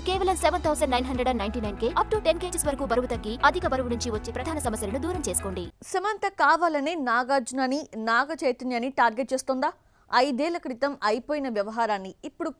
కేవలం 7,999K up to 10 kgs వరకు బరువు తగ్గి అధిక బరువు నుంచి వచ్చే ప్రధాన సమస్యలను దూరం చేసుకోండి. సమంత కావాలనే నాగార్జునని నాగ చైతన్యాన్ని టార్గెట్ చేస్తుందా? 5 ఏళ్ల క్రితం అయిపోయిన వ్యవహారాన్ని ఇప్పుడు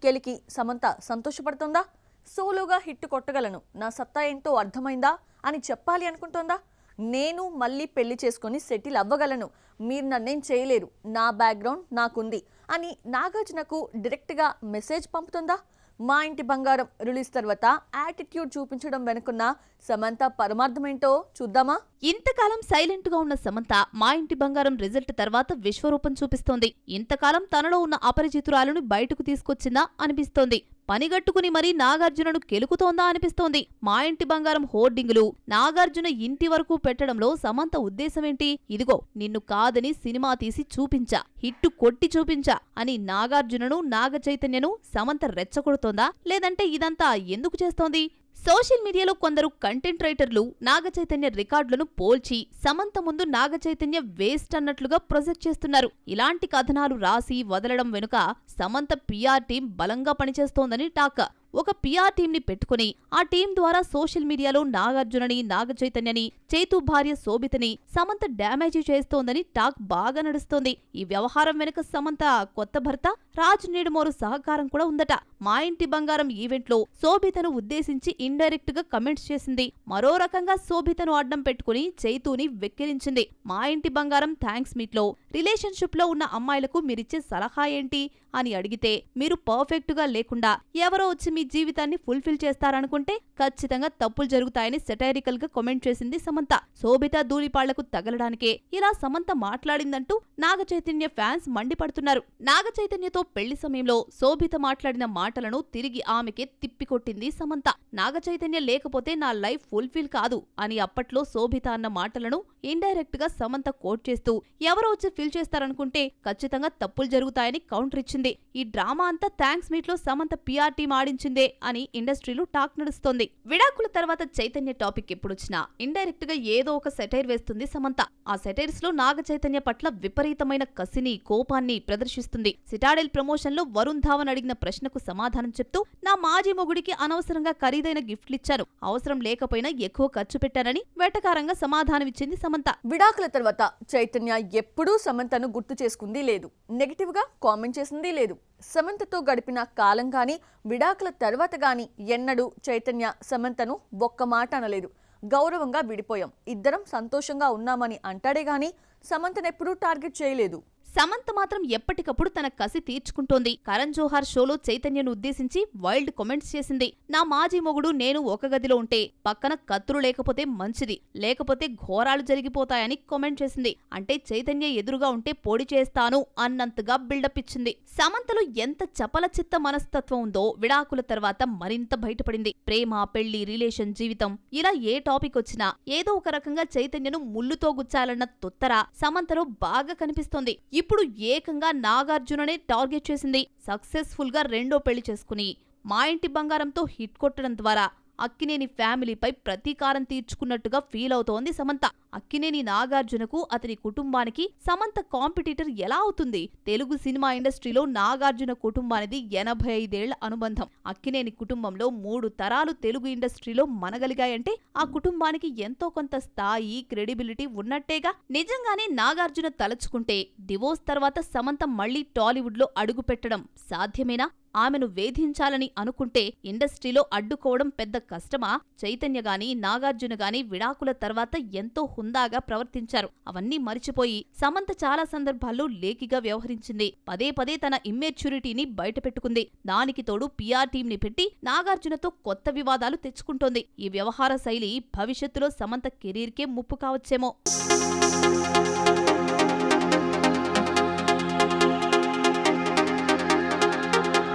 కెలికి సమంత సంతోషపడుతుందా? సోలోగా హిట్ కొట్టగలను, నా సత్తా ఏంటో అర్థమైందా అని చెప్పాలి అనుకుంటోందా? నేను మళ్ళీ పెళ్లి చేసుకొని సెటిల్ అవ్వగలను, మీరు నన్నేం చేయలేరు, నా బ్యాక్గ్రౌండ్ నాకుంది అని నాగార్జునకు డైరెక్ట్గా మెసేజ్ పంపుతుందా? మా ఇంటి బంగారం రిలీజ్ తర్వాత యాటిట్యూడ్ చూపించడం వెనుకున్న సమంత పరమార్థమేంటో చూద్దామా? ఇంతకాలం సైలెంట్ గా ఉన్న సమంత మా ఇంటి బంగారం రిజల్ట్ తర్వాత విశ్వరూపం చూపిస్తోంది. ఇంతకాలం తనలో ఉన్న అపరిచితురాలను బయటకు తీసుకొచ్చిందా అనిపిస్తోంది. పనిగట్టుకుని మరీ నాగార్జునను కెలుకుతోందా అనిపిస్తోంది. మా ఇంటి బంగారం హోర్డింగులు నాగార్జున ఇంటి వరకు పెట్టడంలో సమంత ఉద్దేశమేంటి? ఇదిగో నిన్ను కాదని సినిమా తీసి చూపించా, హిట్టు కొట్టి చూపించా అని నాగార్జునను నాగ చైతన్యను సమంత రెచ్చగొడుతోందా, లేదంటే ఇదంతా ఎందుకు చేస్తోంది? సోషల్ మీడియాలో కొందరు కంటెంట్ రైటర్లు నాగచైతన్య రికార్డులను పోల్చి సమంత ముందు నాగచైతన్య వేస్ట్ అన్నట్లుగా ప్రొజెక్ట్ చేస్తున్నారు. ఇలాంటి కథనాలు రాసి వదలడం వెనుక సమంత పిఆర్ టీం బలంగా పనిచేస్తోందని టాక్. ఒక పిఆర్ టీంని పెట్టుకుని ఆ టీం ద్వారా సోషల్ మీడియాలో నాగార్జునని నాగచైతన్యని చైతు భార్య శోభితని సమంత డ్యామేజ్ చేస్తోందని టాక్ బాగా నడుస్తోంది. ఈ వ్యవహారం వెనుక సమంత కొత్త భర్త రాజ్ నీడమోరు సహకారం కూడా ఉందట. మా ఇంటి బంగారం ఈవెంట్లో శోభితను ఉద్దేశించి ఇండైరెక్ట్ గా కమెంట్స్ చేసింది. మరో రకంగా శోభితను అడ్డం పెట్టుకుని చైతుని వెక్కిరించింది. మా ఇంటి బంగారం థ్యాంక్స్ మీట్ లో రిలేషన్షిప్ లో ఉన్న అమ్మాయిలకు మీరిచ్చే సలహా ఏంటి అని అడిగితే, మీరు పర్ఫెక్ట్ గా లేకుండా ఎవరో వచ్చి మీ జీవితాన్ని ఫుల్ఫిల్ చేస్తారనుకుంటే ఖచ్చితంగా తప్పులు జరుగుతాయని సెటైరికల్ గా కామెంట్ చేసింది సమంత. శోభిత ధూళిపాళ్లకు తగలడానికే ఇలా సమంత మాట్లాడిందంటూ నాగచైతన్య ఫ్యాన్స్ మండిపడుతున్నారు. నాగచైతన్యతో పెళ్లి సమయంలో శోభిత మాట్లాడిన మాటలను తిరిగి ఆమెకే తిప్పికొట్టింది సమంత. నాగచైతన్య లేకపోతే నా లైఫ్ ఫుల్ఫిల్ కాదు అని అప్పట్లో శోభిత అన్న మాటలను ఇండైరెక్ట్ గా సమంత కోట్ చేస్తూ ఎవరో వచ్చి ఫిల్ చేస్తారనుకుంటే ఖచ్చితంగా తప్పులు జరుగుతాయని కౌంటర్ ఇచ్చింది. ఈ డ్రామా అంతా థ్యాంక్స్ మీట్ లో సమంత పిఆర్ టీం ఆడించిందే అని ఇండస్ట్రీలో టాక్ నడుస్తోంది. విడాకుల తర్వాత చైతన్య టాపిక్ ఎప్పుడొచ్చినా ఇండైరెక్ట్ గా ఏదో ఒక సెటైర్ వేస్తుంది సమంత. ఆ సెటైర్స్ లో నాగ చైతన్య పట్ల విపరీతమైన కసిని కోపాన్ని ప్రదర్శిస్తుంది. సిటాడెల్ ప్రమోషన్ లో వరుణ్ ధావన్ అడిగిన ప్రశ్నకు సమాధానం చెప్తూ, నా మాజీ మొగుడికి అనవసరంగా ఖరీదైన గిఫ్ట్లిచ్చాను, అవసరం లేకపోయినా ఎక్కువ ఖర్చు పెట్టానని వెటకారంగా సమాధానమిచ్చింది సమంత. విడాకుల తర్వాత చైతన్య ఎప్పుడూ సమంతను గుర్తు చేసుకుంది లేదు, నెగిటివ్ గా కామెంట్ చేసింది లేదు. సమంతతో గడిపిన కాలం గాని విడాకుల తర్వాత గాని ఎన్నడూ చైతన్య సమంతను ఒక్క మాట అనలేదు. గౌరవంగా విడిపోయాం, ఇద్దరం సంతోషంగా ఉన్నామని అంటాడే గాని సమంతనెప్పుడూ టార్గెట్ చేయలేదు. సమంత మాత్రం ఎప్పటికప్పుడు తన కసి తీర్చుకుంటోంది. కరణ్ జోహార్ షోలో చైతన్యను ఉద్దేశించి వైల్డ్ కామెంట్స్ చేసింది. నా మాజీ మొగుడు నేను ఒక గదిలో ఉంటే పక్కన కత్తులు లేకపోతే మంచిది, లేకపోతే ఘోరాలు జరిగిపోతాయని కామెంట్ చేసింది. అంటే చైతన్య ఎదురుగా ఉంటే పొడి చేస్తాను అన్నంతగా బిల్డప్ ఇచ్చింది. సమంతలో ఎంత చపల చిత్త మనస్తత్వం ఉందో విడాకుల తర్వాత మరింత బయటపడింది. ప్రేమ, పెళ్లి, రిలేషన్, జీవితం ఇలా ఏ టాపిక్ వచ్చినా ఏదో ఒక రకంగా చైతన్యను ముల్లుతో గుచ్చాలన్న తొత్తర సమంతలో బాగా కనిపిస్తోంది. ఇప్పుడు ఏకంగా నాగార్జుననే టార్గెట్ చేసింది. సక్సెస్ఫుల్ గా రెండో పెళ్లి చేసుకుని మా ఇంటి బంగారంతో హిట్ కొట్టడం ద్వారా అక్కినేని ఫ్యామిలీపై ప్రతీకారం తీర్చుకున్నట్టుగా ఫీల్ అవుతోంది సమంత. అక్కినేని నాగార్జునకు అతని కుటుంబానికి సమంత కాంపిటీటర్ ఎలా అవుతుంది? తెలుగు సినిమా ఇండస్ట్రీలో నాగార్జున కుటుంబానిది 85 ఏళ్ల అనుబంధం. అక్కినేని కుటుంబంలో 3 తరాలు తెలుగు ఇండస్ట్రీలో మనగలిగాయంటే ఆ కుటుంబానికి ఎంతో కొంత స్థాయి, క్రెడిబిలిటీ ఉన్నట్టేగా. నిజంగానే నాగార్జున తలుచుకుంటే డివోర్స్ తర్వాత సమంత మళ్లీ టాలీవుడ్ లో అడుగు పెట్టడం సాధ్యమేనా? ఆమెను వేధించాలని అనుకుంటే ఇండస్ట్రీలో అడ్డుకోవడం పెద్ద కష్టమా? చైతన్య గాని నాగార్జున గాని విడాకుల తర్వాత ఎంతో హుందాగా ప్రవర్తించారు. అవన్నీ మరిచిపోయి సమంత చాలా సందర్భాల్లో లేకిగా వ్యవహరించింది. పదే పదే తన ఇమ్మెచ్యూరిటీని బయటపెట్టుకుంది. దానికి తోడు పిఆర్ టీంని పెట్టి నాగార్జునతో కొత్త వివాదాలు తెచ్చుకుంటోంది. ఈ వ్యవహార శైలి భవిష్యత్తులో సమంత కెరీర్కే ముప్పు కావచ్చేమో.